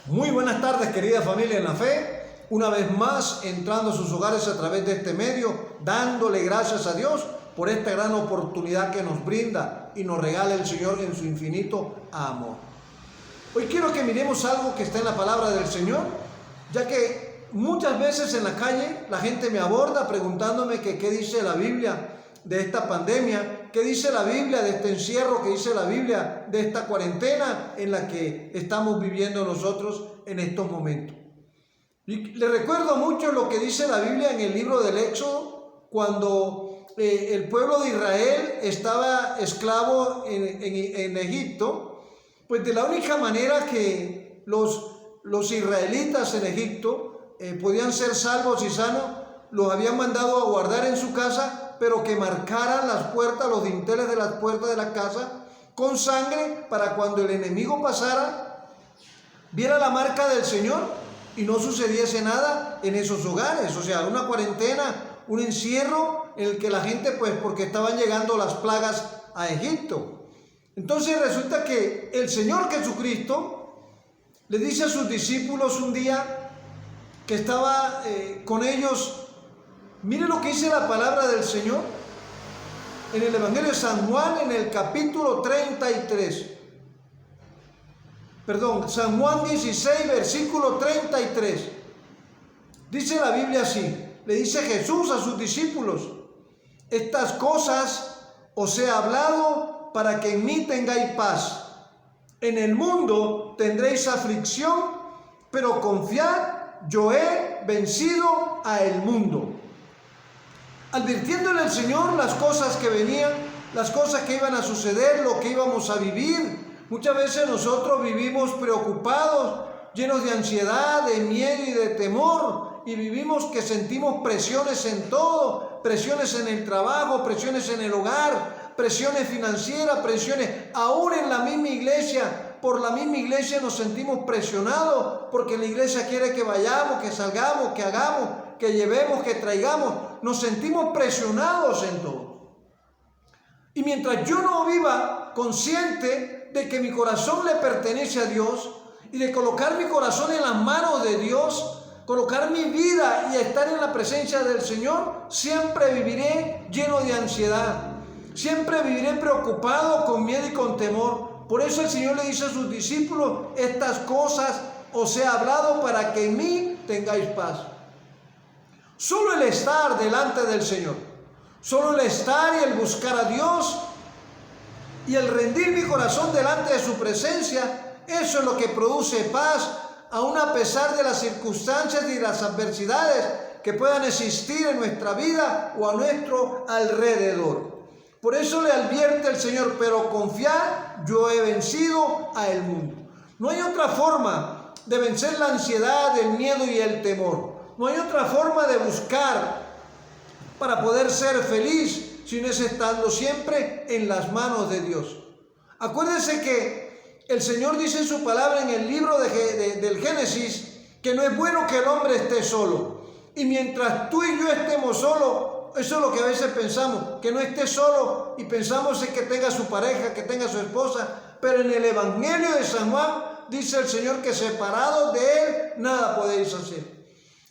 Muy buenas tardes, querida familia en la fe. Una vez más entrando a sus hogares a través de este medio, dándole gracias a Dios por esta gran oportunidad que nos brinda y nos regala el Señor en su infinito amor. Hoy quiero que miremos algo que está en la palabra del Señor, ya que muchas veces en la calle la gente me aborda preguntándome que qué dice la Biblia de esta pandemia, qué dice la Biblia de este encierro, qué dice la Biblia de esta cuarentena en la que estamos viviendo nosotros en estos momentos. Y le recuerdo mucho lo que dice la Biblia en el libro del Éxodo, cuando el pueblo de Israel estaba esclavo en Egipto. Pues de la única manera que los israelitas en Egipto podían ser salvos y sanos, los habían mandado a guardar en su casa, pero que marcaran las puertas, los dinteles de las puertas de la casa con sangre, para cuando el enemigo pasara, viera la marca del Señor y no sucediese nada en esos hogares. O sea, una cuarentena, un encierro en el que la gente, pues porque estaban llegando las plagas a Egipto. Entonces resulta que el Señor Jesucristo le dice a sus discípulos un día que estaba con ellos. Mire lo que dice la palabra del Señor en el Evangelio de San Juan, en el capítulo 33. San Juan 16, versículo 33. Dice la Biblia así, le dice Jesús a sus discípulos: estas cosas os he hablado para que en mí tengáis paz. En el mundo tendréis aflicción, pero confiad, yo he vencido al mundo. Advirtiéndole al Señor las cosas que venían, las cosas que iban a suceder, lo que íbamos a vivir. Muchas veces nosotros vivimos preocupados, llenos de ansiedad, de miedo y de temor, y vivimos que sentimos presiones en todo, presiones en el trabajo, presiones en el hogar, presiones financieras, presiones aún en la misma iglesia. Por la misma iglesia nos sentimos presionados, porque la iglesia quiere que vayamos, que salgamos, que hagamos, que llevemos, que traigamos. Nos sentimos presionados en todo. Y mientras yo no viva consciente de que mi corazón le pertenece a Dios y de colocar mi corazón en las manos de Dios, colocar mi vida y estar en la presencia del Señor, siempre viviré lleno de ansiedad, siempre viviré preocupado, con miedo y con temor. Por eso el Señor le dice a sus discípulos: estas cosas os he hablado para que en mí tengáis paz. Solo el estar delante del Señor, solo el estar y el buscar a Dios y el rendir mi corazón delante de su presencia, eso es lo que produce paz, aun a pesar de las circunstancias y las adversidades que puedan existir en nuestra vida o a nuestro alrededor. Por eso le advierte el Señor: pero confiad, yo he vencido al mundo. No hay otra forma de vencer la ansiedad, el miedo y el temor. No hay otra forma de buscar para poder ser feliz, sino es estando siempre en las manos de Dios. Acuérdense que el Señor dice en su palabra en el libro del Génesis que no es bueno que el hombre esté solo. Y mientras tú y yo estemos solos, eso es lo que a veces pensamos, que no esté solo, y pensamos en que tenga su pareja, que tenga su esposa. Pero en el Evangelio de San Juan dice el Señor que separados de Él nada podéis hacer.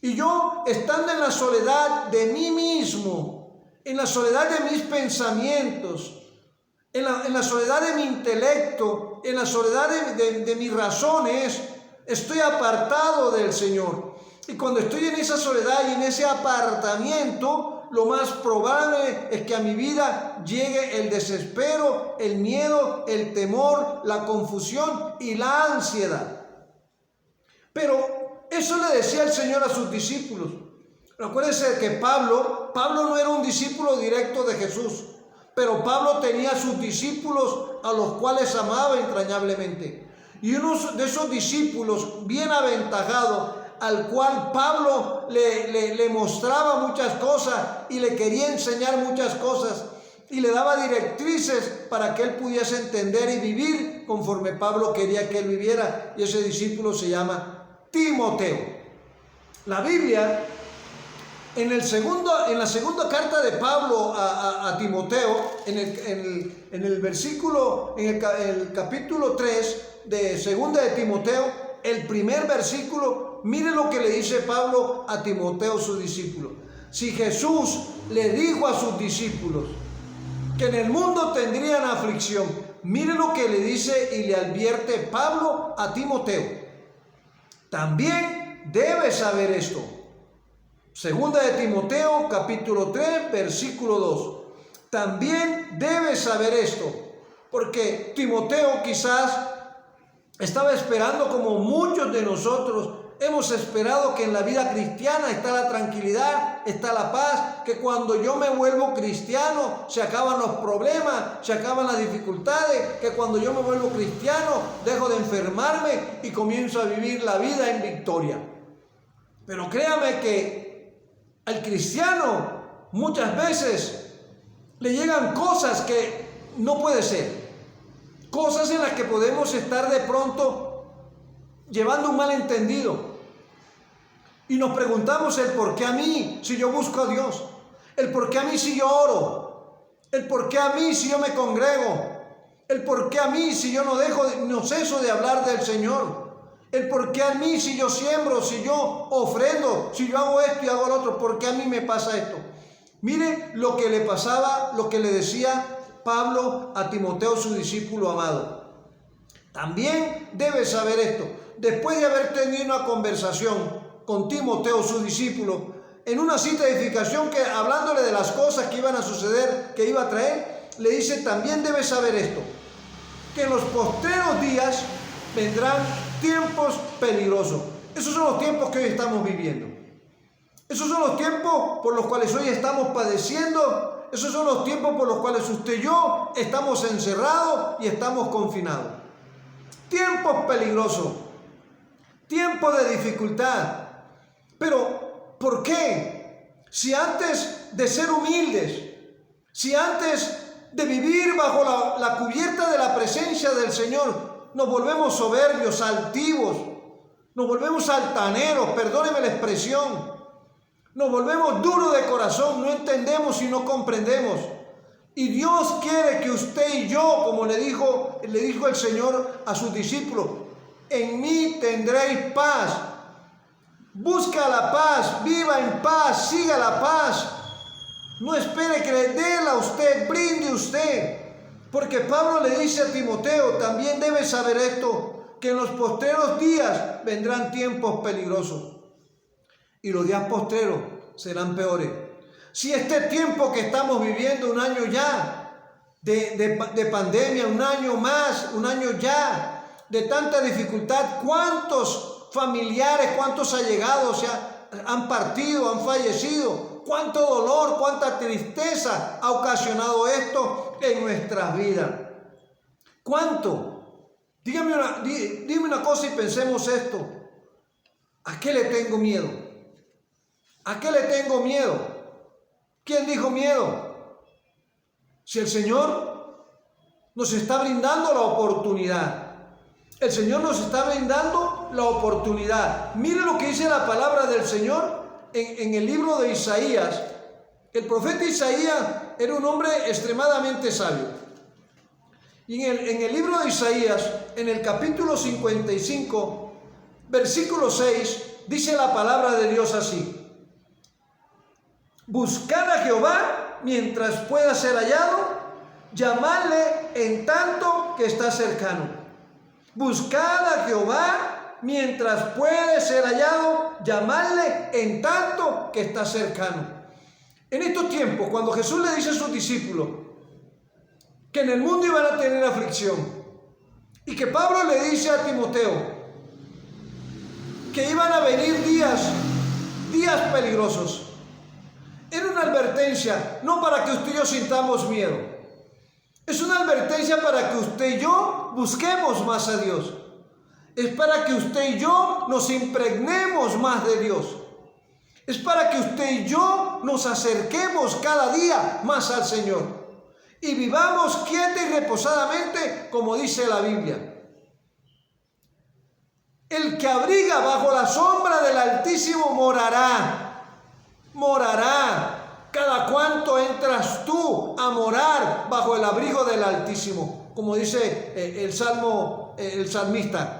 Y yo, estando en la soledad de mí mismo, en la soledad de mis pensamientos, en la soledad de mi intelecto, en la soledad de mis razones, estoy apartado del Señor. Y cuando estoy en esa soledad y en ese apartamiento, lo más probable es que a mi vida llegue el desespero, el miedo, el temor, la confusión y la ansiedad. Pero eso le decía el Señor a sus discípulos. Acuérdense que Pablo no era un discípulo directo de Jesús, pero Pablo tenía sus discípulos a los cuales amaba entrañablemente. Y uno de esos discípulos bien aventajado, al cual Pablo le mostraba muchas cosas y le quería enseñar muchas cosas y le daba directrices para que él pudiese entender y vivir conforme Pablo quería que él viviera. Y ese discípulo se llama Timoteo. La Biblia, en la segunda carta de Pablo a Timoteo, en el capítulo 3 de segunda de Timoteo, el primer versículo, mire lo que le dice Pablo a Timoteo, su discípulo. Si Jesús le dijo a sus discípulos que en el mundo tendrían aflicción, mire lo que le dice y le advierte Pablo a Timoteo. También debes saber esto. Segunda de Timoteo, capítulo 3, versículo 2. También debes saber esto, porque Timoteo quizás estaba esperando, como muchos de nosotros hemos esperado, que en la vida cristiana está la tranquilidad, está la paz, que cuando yo me vuelvo cristiano se acaban los problemas, se acaban las dificultades, que cuando yo me vuelvo cristiano dejo de enfermarme y comienzo a vivir la vida en victoria. Pero créame que al cristiano muchas veces le llegan cosas que no puede ser, cosas en las que podemos estar de pronto llevando un malentendido. Y nos preguntamos el por qué a mí si yo busco a Dios, el por qué a mí si yo oro, el por qué a mí si yo me congrego, el por qué a mí si yo no ceso de hablar del Señor, el por qué a mí si yo siembro, si yo ofrendo, si yo hago esto y hago lo otro, por qué a mí me pasa esto. Mire lo que le pasaba, lo que le decía Pablo a Timoteo, su discípulo amado. También debes saber esto. Después de haber tenido una conversación con Timoteo, su discípulo, en una cita de edificación, que hablándole de las cosas que iban a suceder, que iba a traer, le dice: también debes saber esto, que en los postreros días vendrán tiempos peligrosos. Esos son los tiempos que hoy estamos viviendo. Esos son los tiempos por los cuales hoy estamos padeciendo. Esos son los tiempos por los cuales usted y yo estamos encerrados y estamos confinados. Tiempos peligrosos, tiempos de dificultad. Pero, ¿por qué? Si antes de ser humildes, si antes de vivir bajo la cubierta de la presencia del Señor, nos volvemos soberbios, altivos, nos volvemos altaneros, perdóneme la expresión, nos volvemos duros de corazón, no entendemos y no comprendemos. Y Dios quiere que usted y yo, como le dijo el Señor a sus discípulos: en mí tendréis paz. Busca la paz, viva en paz, siga la paz. No espere que le dé a usted, brinde usted. Porque Pablo le dice a Timoteo: también debes saber esto, que en los postreros días vendrán tiempos peligrosos. Y los días postreros serán peores. Si este tiempo que estamos viviendo, un año ya de pandemia, un año más, un año ya de tanta dificultad, ¿cuántos familiares, cuántos allegados han partido, han fallecido? ¿Cuánto dolor, cuánta tristeza ha ocasionado esto en nuestras vidas? ¿Cuánto? Dime una cosa y pensemos esto. ¿A qué le tengo miedo? ¿A qué le tengo miedo? ¿Quién dijo miedo? Si el Señor nos está brindando la oportunidad. El Señor nos está brindando la oportunidad. Mire lo que dice la palabra del Señor en el libro de Isaías. El profeta Isaías era un hombre extremadamente sabio. Y en el libro de Isaías, en el capítulo 55, versículo 6, dice la palabra de Dios así: buscad a Jehová mientras pueda ser hallado, llamadle en tanto que está cercano. Buscad a Jehová mientras puede ser hallado, llamadle en tanto que está cercano. En estos tiempos, cuando Jesús le dice a sus discípulos que en el mundo iban a tener aflicción, y que Pablo le dice a Timoteo que iban a venir días peligrosos, era una advertencia, no para que usted y yo sintamos miedo. Es una advertencia para que usted y yo busquemos más a Dios. Es para que usted y yo nos impregnemos más de Dios. Es para que usted y yo nos acerquemos cada día más al Señor. Y vivamos quieta y reposadamente, como dice la Biblia. El que abriga bajo la sombra del Altísimo morará. Cada cuanto entras tú a morar bajo el abrigo del Altísimo, como dice el salmista.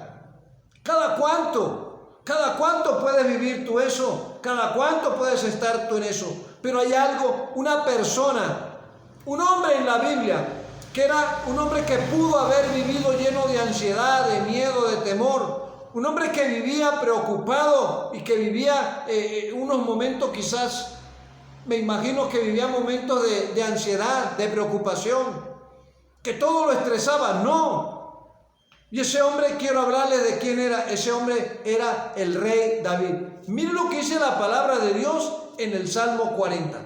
¿Cada cuánto? ¿Cada cuánto puedes vivir tú eso? ¿Cada cuánto puedes estar tú en eso? Pero hay algo, una persona, un hombre en la Biblia, que era un hombre que pudo haber vivido lleno de ansiedad, de miedo, de temor. Un hombre que vivía preocupado y que vivía unos momentos quizás, me imagino que vivía momentos de ansiedad, de preocupación, que todo lo estresaba. No. Y ese hombre, quiero hablarles de quién era. Ese hombre era el rey David. Miren lo que dice la palabra de Dios en el Salmo 40.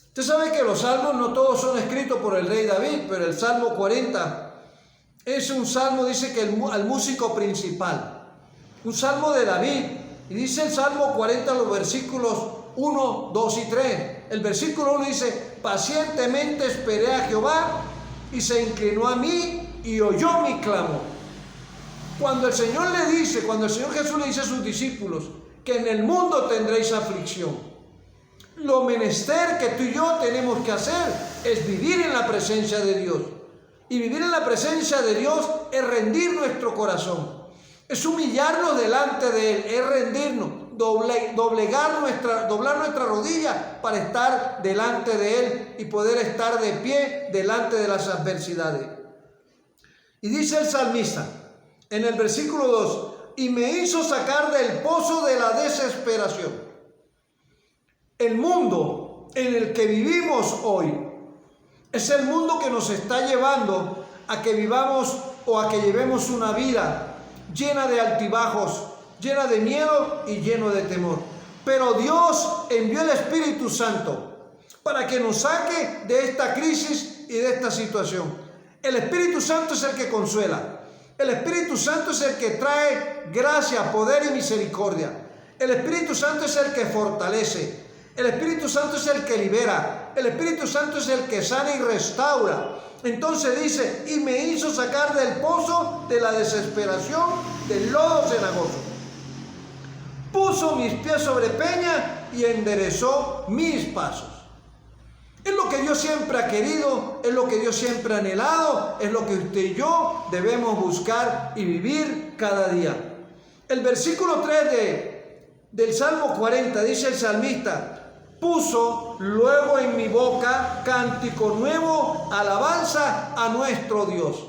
Usted sabe que los salmos no todos son escritos por el rey David, pero el Salmo 40 es un salmo, dice que al músico principal. Un salmo de David. Y dice el Salmo 40, los versículos 1, 2 y 3. El versículo 1 dice: pacientemente esperé a Jehová y se inclinó a mí y oyó mi clamor. Cuando el Señor Jesús le dice a sus discípulos que en el mundo tendréis aflicción, lo menester que tú y yo tenemos que hacer es vivir en la presencia de Dios. Y vivir en la presencia de Dios es rendir nuestro corazón, es humillarnos delante de Él, es rendirnos, doblar nuestra rodilla para estar delante de Él y poder estar de pie delante de las adversidades. Y dice el salmista en el versículo 2: y me hizo sacar del pozo de la desesperación. El mundo en el que vivimos hoy es el mundo que nos está llevando a que vivamos o a que llevemos una vida llena de altibajos, llena de miedo y lleno de temor. Pero Dios envió el Espíritu Santo para que nos saque de esta crisis y de esta situación. El Espíritu Santo es el que consuela. El Espíritu Santo es el que trae gracia, poder y misericordia. El Espíritu Santo es el que fortalece. El Espíritu Santo es el que libera. El Espíritu Santo es el que sana y restaura. Entonces dice: y me hizo sacar del pozo de la desesperación, del lodo cenagoso. Puso mis pies sobre peña y enderezó mis pasos. Es lo que Dios siempre ha querido, es lo que Dios siempre ha anhelado, es lo que usted y yo debemos buscar y vivir cada día. El versículo 3 del Salmo 40 dice el salmista: puso luego en mi boca cántico nuevo, alabanza a nuestro Dios.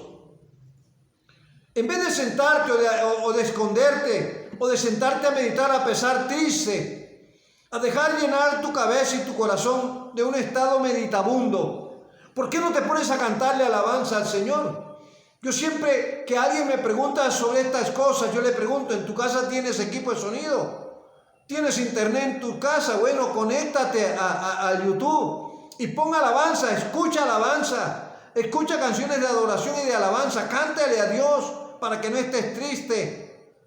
En vez de sentarte o de esconderte, o de sentarte a meditar a pesar triste, a dejar llenar tu cabeza y tu corazón de un estado meditabundo, ¿por qué no te pones a cantarle alabanza al Señor? Yo siempre que alguien me pregunta sobre estas cosas, yo le pregunto: ¿en tu casa tienes equipo de sonido? ¿Tienes internet en tu casa? Bueno, conéctate a YouTube y pon alabanza, escucha canciones de adoración y de alabanza, cántale a Dios para que no estés triste,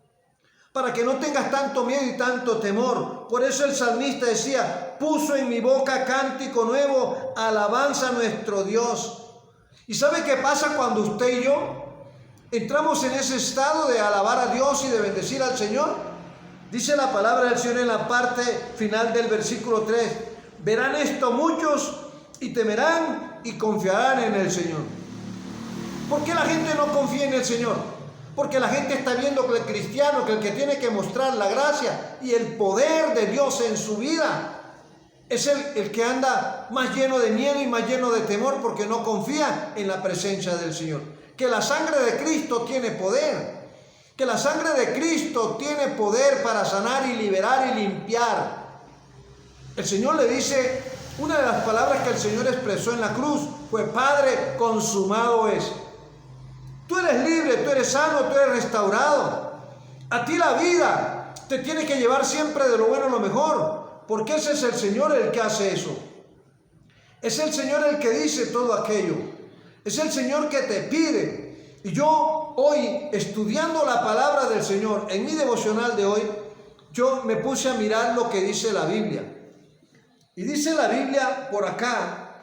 para que no tengas tanto miedo y tanto temor. Por eso el salmista decía: puso en mi boca cántico nuevo, alabanza a nuestro Dios. ¿Y sabe qué pasa cuando usted y yo entramos en ese estado de alabar a Dios y de bendecir al Señor? Dice la palabra del Señor en la parte final del versículo 3: verán esto muchos y temerán y confiarán en el Señor. ¿Por qué la gente no confía en el Señor? Porque la gente está viendo que el cristiano, que el que tiene que mostrar la gracia y el poder de Dios en su vida, es el que anda más lleno de miedo y más lleno de temor, porque no confía en la presencia del Señor. Que la sangre de Cristo tiene poder. Que la sangre de Cristo tiene poder para sanar y liberar y limpiar. El Señor le dice, una de las palabras que el Señor expresó en la cruz fue: Padre, consumado es. Tú eres libre, tú eres sano, tú eres restaurado. A ti la vida te tiene que llevar siempre de lo bueno a lo mejor, porque ese es el Señor el que hace eso. Es el Señor el que dice todo aquello. Es el Señor que te pide. Y yo hoy, estudiando la palabra del Señor, en mi devocional de hoy, yo me puse a mirar lo que dice la Biblia. Y dice la Biblia por acá,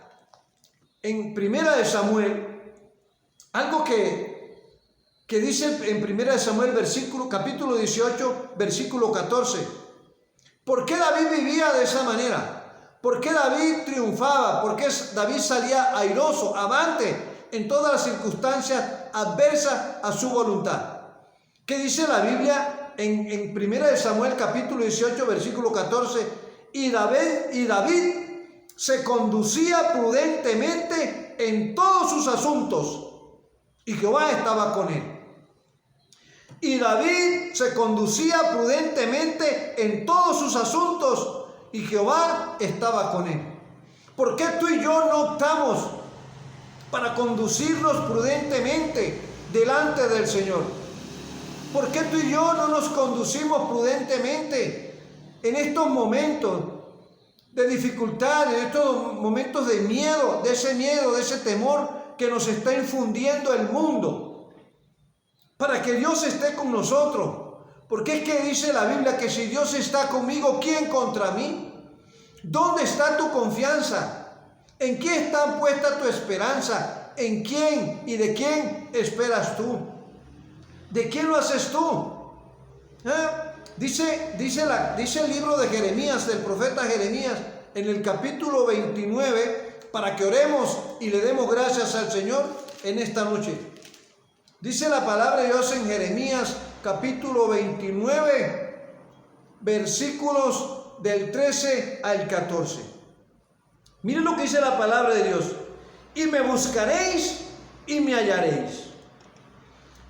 en Primera de Samuel, algo que dice en Primera de Samuel, capítulo 18, versículo 14. ¿Por qué David vivía de esa manera? ¿Por qué David triunfaba? ¿Por qué David salía airoso, avante en todas las circunstancias adversas a su voluntad? ¿Qué dice la Biblia en 1 Samuel capítulo 18, versículo 14? Y David se conducía prudentemente en todos sus asuntos, y Jehová estaba con él. Y David se conducía prudentemente en todos sus asuntos, y Jehová estaba con él. ¿Por qué tú y yo no optamos para conducirnos prudentemente delante del Señor? ¿Por qué tú y yo no nos conducimos prudentemente en estos momentos de dificultad, en estos momentos de miedo, de ese temor que nos está infundiendo el mundo? Para que Dios esté con nosotros. Porque es que dice la Biblia que si Dios está conmigo, ¿quién contra mí? ¿Dónde está tu confianza? ¿En quién está puesta tu esperanza? ¿En quién y de quién esperas tú? ¿De quién lo haces tú? Dice el libro de Jeremías, del profeta Jeremías, en el capítulo 29, para que oremos y le demos gracias al Señor en esta noche. Dice la palabra de Dios en Jeremías capítulo 29, versículos del 13 al 14. Miren lo que dice la palabra de Dios. Y me buscaréis y me hallaréis.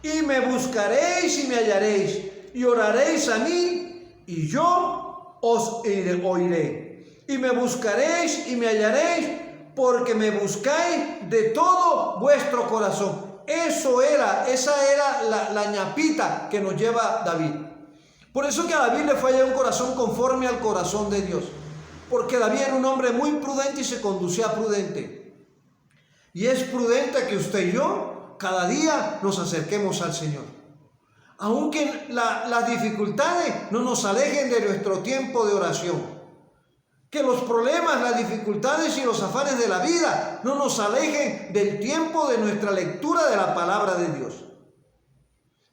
Y me buscaréis y me hallaréis. Y oraréis a mí y yo os oiré. Y me buscaréis y me hallaréis porque me buscáis de todo vuestro corazón. Esa era la ñapita que nos lleva David. Por eso que a David le fue hallado un corazón conforme al corazón de Dios. Porque David era un hombre muy prudente y se conducía prudente. Y es prudente que usted y yo cada día nos acerquemos al Señor. Aunque las dificultades no nos alejen de nuestro tiempo de oración. Que los problemas, las dificultades y los afanes de la vida no nos alejen del tiempo de nuestra lectura de la palabra de Dios.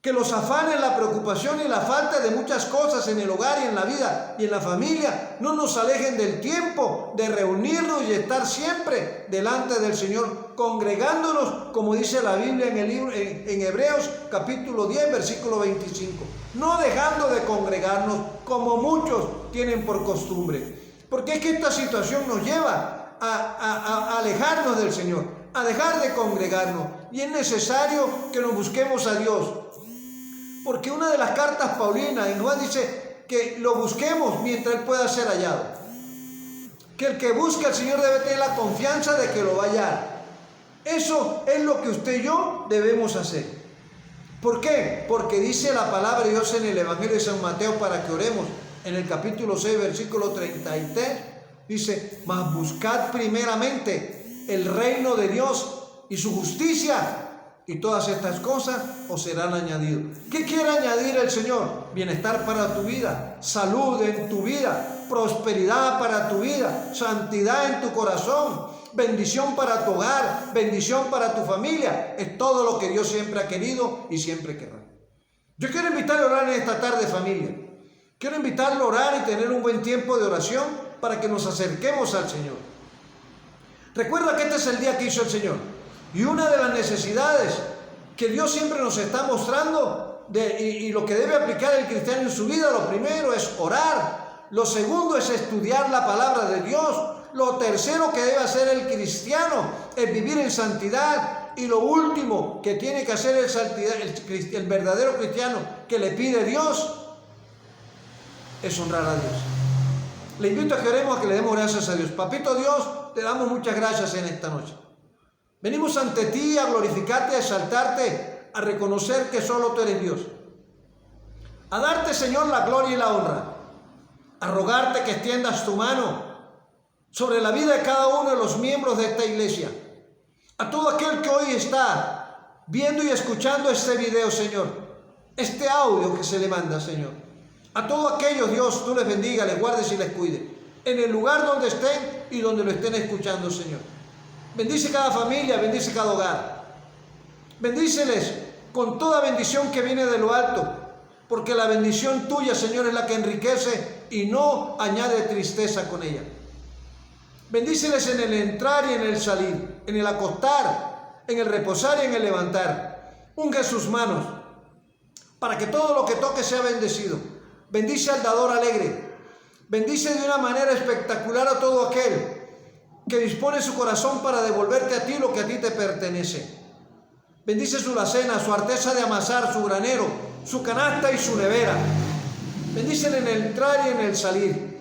Que los afanes, la preocupación y la falta de muchas cosas en el hogar y en la vida y en la familia no nos alejen del tiempo de reunirnos y estar siempre delante del Señor, congregándonos, como dice la Biblia en el libro, en Hebreos capítulo 10, versículo 25. No dejando de congregarnos como muchos tienen por costumbre. Porque es que esta situación nos lleva a alejarnos del Señor, a dejar de congregarnos. Y es necesario que nos busquemos a Dios. Porque una de las cartas paulinas en Juan dice que lo busquemos mientras Él pueda ser hallado. Que el que busque al Señor debe tener la confianza de que lo va a hallar. Eso es lo que usted y yo debemos hacer. ¿Por qué? Porque dice la palabra de Dios en el Evangelio de San Mateo para que oremos. En el capítulo 6, versículo 33, dice: mas buscad primeramente el reino de Dios y su justicia, y todas estas cosas os serán añadidas. ¿Qué quiere añadir el Señor? Bienestar para tu vida, salud en tu vida, prosperidad para tu vida, santidad en tu corazón, bendición para tu hogar, bendición para tu familia. Es todo lo que Dios siempre ha querido y siempre querrá. Yo quiero invitarle a orar en esta tarde, familia. Quiero invitarlo a orar y tener un buen tiempo de oración para que nos acerquemos al Señor. Recuerda que este es el día que hizo el Señor. Y una de las necesidades que Dios siempre nos está mostrando y lo que debe aplicar el cristiano en su vida, lo primero es orar. Lo segundo es estudiar la palabra de Dios. Lo tercero que debe hacer el cristiano es vivir en santidad. Y lo último que tiene que hacer el verdadero cristiano que le pide Dios es honrar a Dios. Le invito a que oremos, a que le demos gracias a Dios. Papito Dios, te damos muchas gracias en esta noche. Venimos ante ti a glorificarte, a exaltarte, a reconocer que solo tú eres Dios. A darte, Señor, la gloria y la honra. A rogarte que extiendas tu mano sobre la vida de cada uno de los miembros de esta iglesia. A todo aquel que hoy está viendo y escuchando este video, Señor. Este audio que se le manda, Señor. A todos aquellos, Dios, tú les bendiga, les guardes y les cuide. En el lugar donde estén y donde lo estén escuchando, Señor. Bendice cada familia, bendice cada hogar. Bendíceles con toda bendición que viene de lo alto. Porque la bendición tuya, Señor, es la que enriquece y no añade tristeza con ella. Bendíceles en el entrar y en el salir, en el acostar, en el reposar y en el levantar. Unge sus manos. para que todo lo que toque sea bendecido. Bendice al dador alegre. Bendice de una manera espectacular a todo aquel que dispone su corazón para devolverte a ti lo que a ti te pertenece. Bendice su alacena, su arteza de amasar, su granero, su canasta y su nevera. Bendícele en el entrar y en el salir.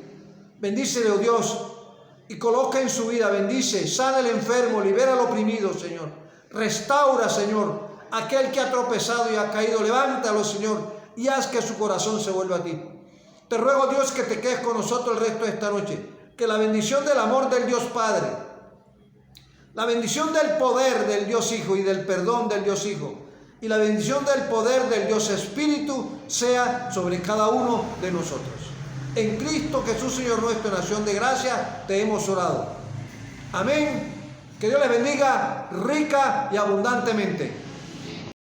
Bendícele, oh Dios, y coloca en su vida, bendice, sana al enfermo, libera al oprimido, Señor. Restaura, Señor, aquel que ha tropezado y ha caído. Levántalo, Señor, y haz que su corazón se vuelva a ti. Te ruego, Dios, que te quedes con nosotros el resto de esta noche. Que la bendición del amor del Dios Padre, la bendición del poder del Dios Hijo y del perdón del Dios Hijo, y la bendición del poder del Dios Espíritu sea sobre cada uno de nosotros. En Cristo Jesús, Señor nuestro, en acción de gracia, te hemos orado. Amén. Que Dios les bendiga rica y abundantemente.